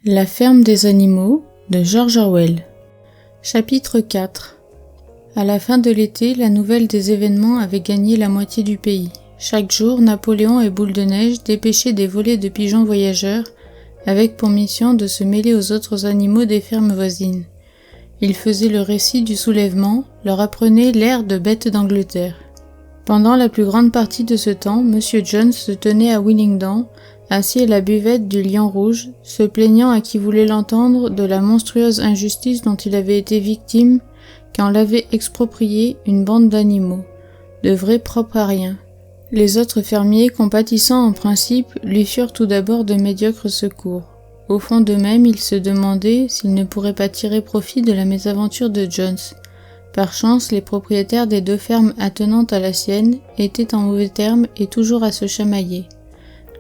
La ferme des animaux de George Orwell. Chapitre 4. À la fin de l'été, la nouvelle des événements avait gagné la moitié du pays. Chaque jour, Napoléon et Boule de Neige dépêchaient des volées de pigeons voyageurs, avec pour mission de se mêler aux autres animaux des fermes voisines. Ils faisaient le récit du soulèvement, leur apprenaient l'air de bêtes d'Angleterre. Pendant la plus grande partie de ce temps, M. Jones se tenait à Willingdon, assis à la buvette du Lion Rouge, se plaignant à qui voulait l'entendre de la monstrueuse injustice dont il avait été victime quand l'avait exproprié une bande d'animaux, de vrais propres à rien. Les autres fermiers, compatissant en principe, lui furent tout d'abord de médiocres secours. Au fond d'eux-mêmes, ils se demandaient s'ils ne pourraient pas tirer profit de la mésaventure de Jones. Par chance, les propriétaires des deux fermes attenantes à la sienne étaient en mauvais termes et toujours à se chamailler.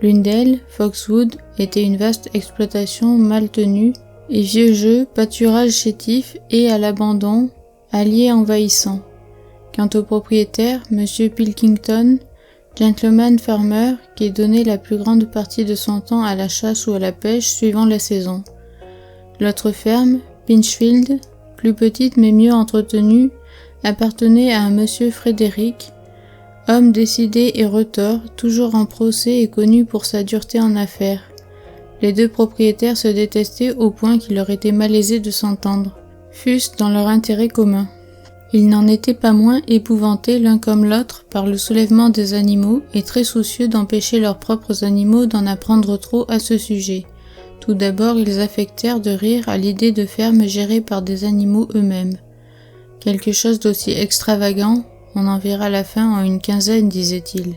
L'une d'elles, Foxwood, était une vaste exploitation mal tenue et vieux jeu, pâturage chétif et à l'abandon, alliés envahissants. Quant au propriétaire, M. Pilkington, gentleman farmer qui donnait la plus grande partie de son temps à la chasse ou à la pêche suivant la saison. L'autre ferme, Pinchfield, plus petite mais mieux entretenue, appartenait à un M. Frédéric, homme décidé et retors, toujours en procès et connu pour sa dureté en affaires. Les deux propriétaires se détestaient au point qu'il leur était malaisé de s'entendre, fût-ce dans leur intérêt commun. Ils n'en étaient pas moins épouvantés l'un comme l'autre par le soulèvement des animaux et très soucieux d'empêcher leurs propres animaux d'en apprendre trop à ce sujet. Tout d'abord, ils affectèrent de rire à l'idée de fermes gérées par des animaux eux-mêmes. Quelque chose d'aussi extravagant, on en verra la fin en une quinzaine, disait-il.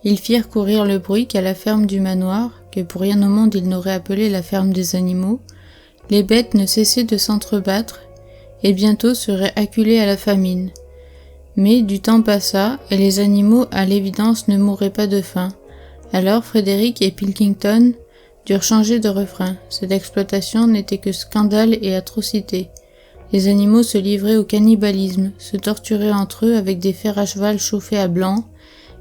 Ils firent courir le bruit qu'à la ferme du manoir, que pour rien au monde ils n'auraient appelé la ferme des animaux, les bêtes ne cessaient de s'entrebattre, et bientôt seraient acculées à la famine. Mais du temps passa, et les animaux à l'évidence ne mourraient pas de faim. Alors Frédéric et Pilkington durent changer de refrain. Cette exploitation n'était que scandale et atrocité. Les animaux se livraient au cannibalisme, se torturaient entre eux avec des fers à cheval chauffés à blanc,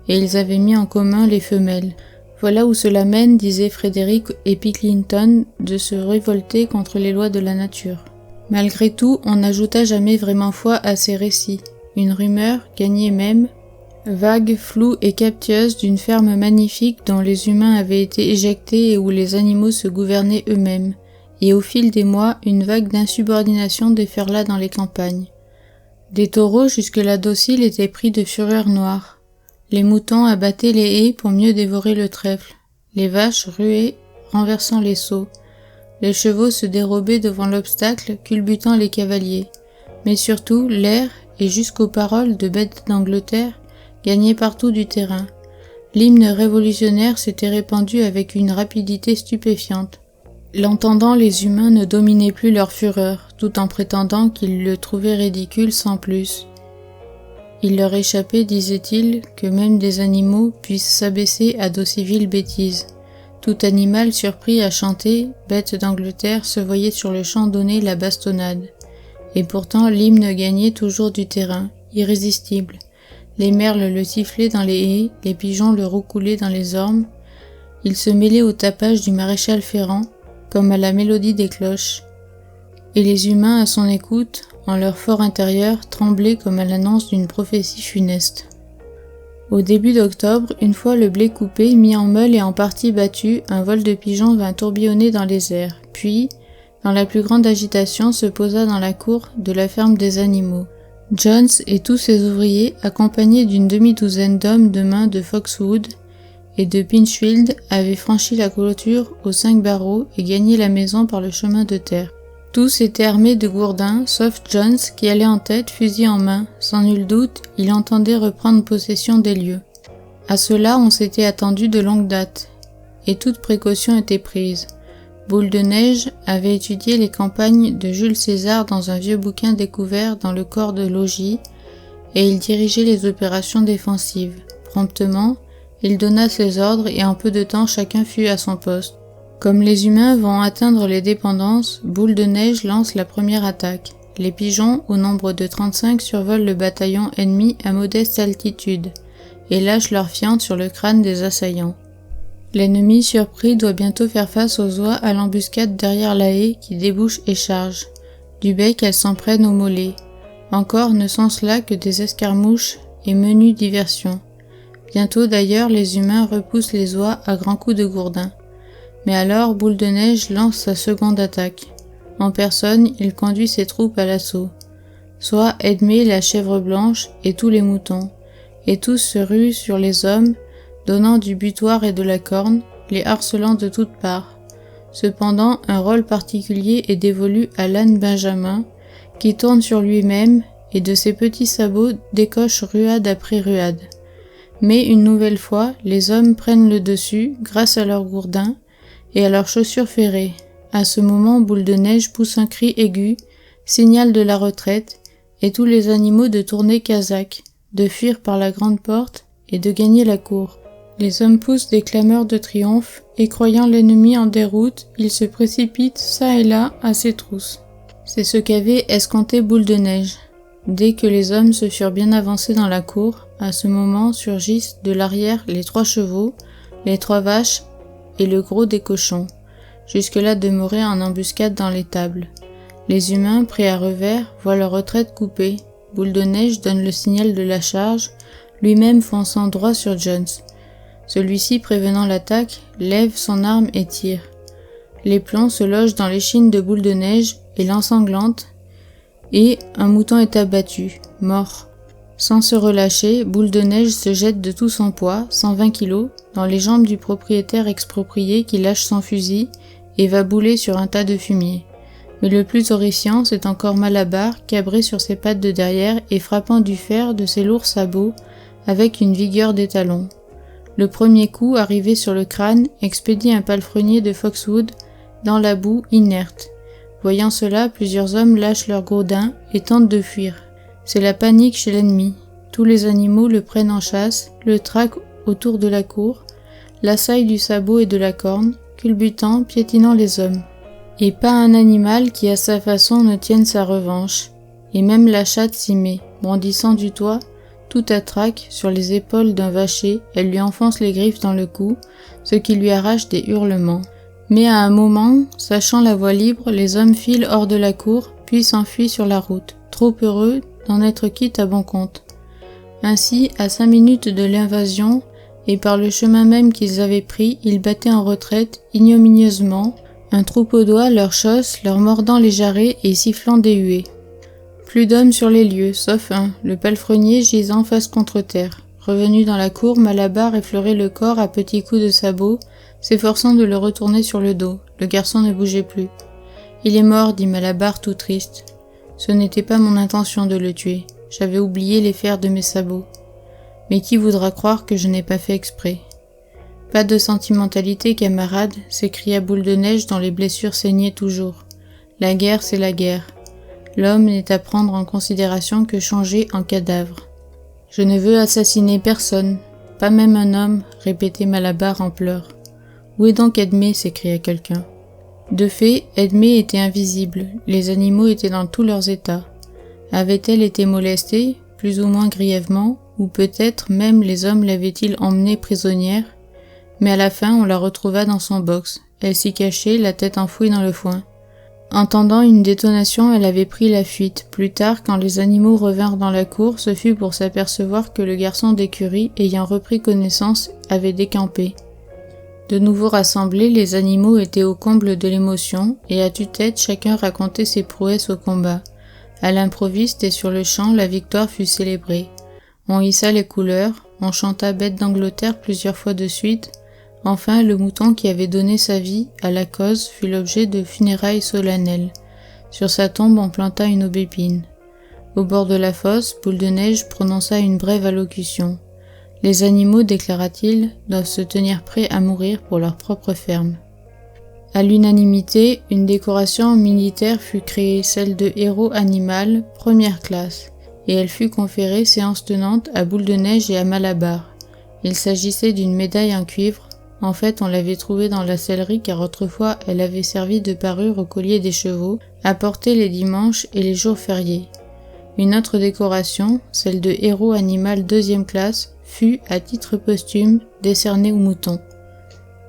et ils avaient mis en commun les femelles. Voilà où cela mène, disaient Frédéric et Pilkington, de se révolter contre les lois de la nature. Malgré tout, on n'ajouta jamais vraiment foi à ces récits. Une rumeur, gagnée même, vague, floue et captieuse d'une ferme magnifique dont les humains avaient été éjectés et où les animaux se gouvernaient eux-mêmes. Et au fil des mois, une vague d'insubordination déferla dans les campagnes. Des taureaux jusque-là dociles étaient pris de fureur noire. Les moutons abattaient les haies pour mieux dévorer le trèfle. Les vaches ruaient, renversant les seaux. Les chevaux se dérobaient devant l'obstacle, culbutant les cavaliers. Mais surtout, l'air, et jusqu'aux paroles de bêtes d'Angleterre, gagnait partout du terrain. L'hymne révolutionnaire s'était répandu avec une rapidité stupéfiante. L'entendant, les humains ne dominaient plus leur fureur, tout en prétendant qu'ils le trouvaient ridicule sans plus. Il leur échappait, disait-il, que même des animaux puissent s'abaisser à d'aussi viles bêtises. Tout animal surpris à chanter, bête d'Angleterre, se voyait sur le champ donner la bastonnade. Et pourtant l'hymne gagnait toujours du terrain, irrésistible. Les merles le sifflaient dans les haies, les pigeons le roucoulaient dans les ormes. Il se mêlait au tapage du maréchal Ferrand, comme à la mélodie des cloches. Et les humains, à son écoute, en leur fort intérieur, tremblaient comme à l'annonce d'une prophétie funeste. Au début d'octobre, une fois le blé coupé, mis en meule et en partie battu, un vol de pigeons vint tourbillonner dans les airs, puis, dans la plus grande agitation, se posa dans la cour de la ferme des animaux. Jones et tous ses ouvriers, accompagnés d'une demi-douzaine d'hommes de main de Foxwood et de Pinchfield, avaient franchi la clôture aux 5 barreaux et gagné la maison par le chemin de terre. Tous étaient armés de gourdins, sauf Jones qui allait en tête, fusil en main. Sans nul doute, il entendait reprendre possession des lieux. À cela, on s'était attendu de longue date, et toute précaution était prise. Boule de Neige avait étudié les campagnes de Jules César dans un vieux bouquin découvert dans le corps de logis, et il dirigeait les opérations défensives. Promptement, il donna ses ordres et en peu de temps chacun fut à son poste. Comme les humains vont atteindre les dépendances, Boule de Neige lance la première attaque. Les pigeons, au nombre de 35, survolent le bataillon ennemi à modeste altitude et lâchent leur fiente sur le crâne des assaillants. L'ennemi surpris doit bientôt faire face aux oies à l'embuscade derrière la haie qui débouche et charge. Du bec, elles s'en prennent aux mollets. Encore ne sont-ce là que des escarmouches et menues diversions. Bientôt d'ailleurs les humains repoussent les oies à grands coups de gourdin. Mais alors Boule de Neige lance sa seconde attaque. En personne, il conduit ses troupes à l'assaut. Soit Edmé la chèvre blanche et tous les moutons, et tous se ruent sur les hommes, donnant du butoir et de la corne, les harcelant de toutes parts. Cependant, un rôle particulier est dévolu à l'âne Benjamin, qui tourne sur lui-même et de ses petits sabots décoche ruade après ruade. Mais une nouvelle fois, les hommes prennent le dessus grâce à leurs gourdins et à leurs chaussures ferrées. À ce moment, Boule de Neige pousse un cri aigu, signal de la retraite, et tous les animaux de tourner casaque, de fuir par la grande porte et de gagner la cour. Les hommes poussent des clameurs de triomphe, et croyant l'ennemi en déroute, ils se précipitent çà et là à ses trousses. C'est ce qu'avait escompté Boule de Neige. Dès que les hommes se furent bien avancés dans la cour, à ce moment surgissent de l'arrière les 3 chevaux, les 3 vaches et le gros des cochons, jusque-là demeurés en embuscade dans l'étable. Les humains, pris à revers, voient leur retraite coupée. Boule de Neige donne le signal de la charge, lui-même fonçant droit sur Jones. Celui-ci, prévenant l'attaque, lève son arme et tire. Les plombs se logent dans l'échine de Boule de Neige et l'ensanglante, et un mouton est abattu, mort. Sans se relâcher, Boule de Neige se jette de tout son poids, 120 kilos, dans les jambes du propriétaire exproprié qui lâche son fusil et va bouler sur un tas de fumier. Mais le plus horrifiant, c'est encore Malabar, cabré sur ses pattes de derrière et frappant du fer de ses lourds sabots avec une vigueur d'étalon. Le premier coup, arrivé sur le crâne, expédie un palefrenier de Foxwood dans la boue inerte. Voyant cela, plusieurs hommes lâchent leurs gourdins et tentent de fuir. C'est la panique chez l'ennemi. Tous les animaux le prennent en chasse, le traquent autour de la cour, l'assaillent du sabot et de la corne, culbutant, piétinant les hommes. Et pas un animal qui à sa façon ne tienne sa revanche. Et même la chatte s'y met, brandissant du toit, tout à trac, sur les épaules d'un vacher, elle lui enfonce les griffes dans le cou, ce qui lui arrache des hurlements. Mais à un moment, sachant la voie libre, les hommes filent hors de la cour, puis s'enfuient sur la route, trop heureux d'en être quittes à bon compte. Ainsi, à 5 minutes de l'invasion, et par le chemin même qu'ils avaient pris, ils battaient en retraite, ignominieusement, un troupeau d'oies leur chausse, leur mordant les jarrets et sifflant des huées. Plus d'hommes sur les lieux, sauf un, le palefrenier gisant face contre terre. Revenu dans la cour, Malabar effleurait le corps à petits coups de sabot, s'efforçant de le retourner sur le dos. Le garçon ne bougeait plus. « Il est mort, dit Malabar tout triste. Ce n'était pas mon intention de le tuer. J'avais oublié les fers de mes sabots. Mais qui voudra croire que je n'ai pas fait exprès ? Pas de sentimentalité, camarade, s'écria Boule de Neige dont les blessures saignaient toujours. La guerre, c'est la guerre. L'homme n'est à prendre en considération que changé en cadavre. Je ne veux assassiner personne, pas même un homme, répétait Malabar en pleurs. Où est donc Edmé ? S'écria quelqu'un. De fait, Edmé était invisible, les animaux étaient dans tous leurs états. Avait-elle été molestée, plus ou moins grièvement, ou peut-être même les hommes l'avaient-ils emmenée prisonnière ? Mais à la fin, on la retrouva dans son box. Elle s'y cachait, la tête enfouie dans le foin. Entendant une détonation, elle avait pris la fuite. Plus tard, quand les animaux revinrent dans la cour, ce fut pour s'apercevoir que le garçon d'écurie, ayant repris connaissance, avait décampé. De nouveau rassemblés, les animaux étaient au comble de l'émotion, et à tue-tête, chacun racontait ses prouesses au combat. À l'improviste et sur le champ, la victoire fut célébrée. On hissa les couleurs, on chanta Bête d'Angleterre plusieurs fois de suite. Enfin, le mouton qui avait donné sa vie à la cause fut l'objet de funérailles solennelles. Sur sa tombe, on planta une aubépine. Au bord de la fosse, Boule de Neige prononça une brève allocution. Les animaux, déclara-t-il, doivent se tenir prêts à mourir pour leur propre ferme. À l'unanimité, une décoration militaire fut créée, celle de héros animal, première classe, et elle fut conférée séance tenante à Boule de Neige et à Malabar. Il s'agissait d'une médaille en cuivre. En fait, on l'avait trouvée dans la sellerie car autrefois elle avait servi de parure au collier des chevaux, à porter les dimanches et les jours fériés. Une autre décoration, celle de héros animal deuxième classe, fut, à titre posthume, décernée aux moutons.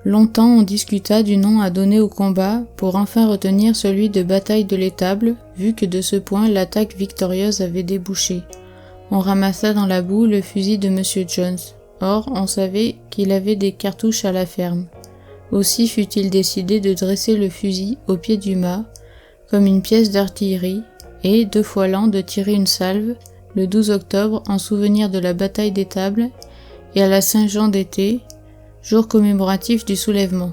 Longtemps on discuta du nom à donner au combat pour enfin retenir celui de bataille de l'Étable, vu que de ce point l'attaque victorieuse avait débouché. On ramassa dans la boue le fusil de M. Jones. Or, on savait qu'il avait des cartouches à la ferme. Aussi fut-il décidé de dresser le fusil au pied du mât, comme une pièce d'artillerie, et, 2 fois l'an, de tirer une salve, le 12 octobre, en souvenir de la bataille d'Étable, et à la Saint-Jean d'été, jour commémoratif du soulèvement.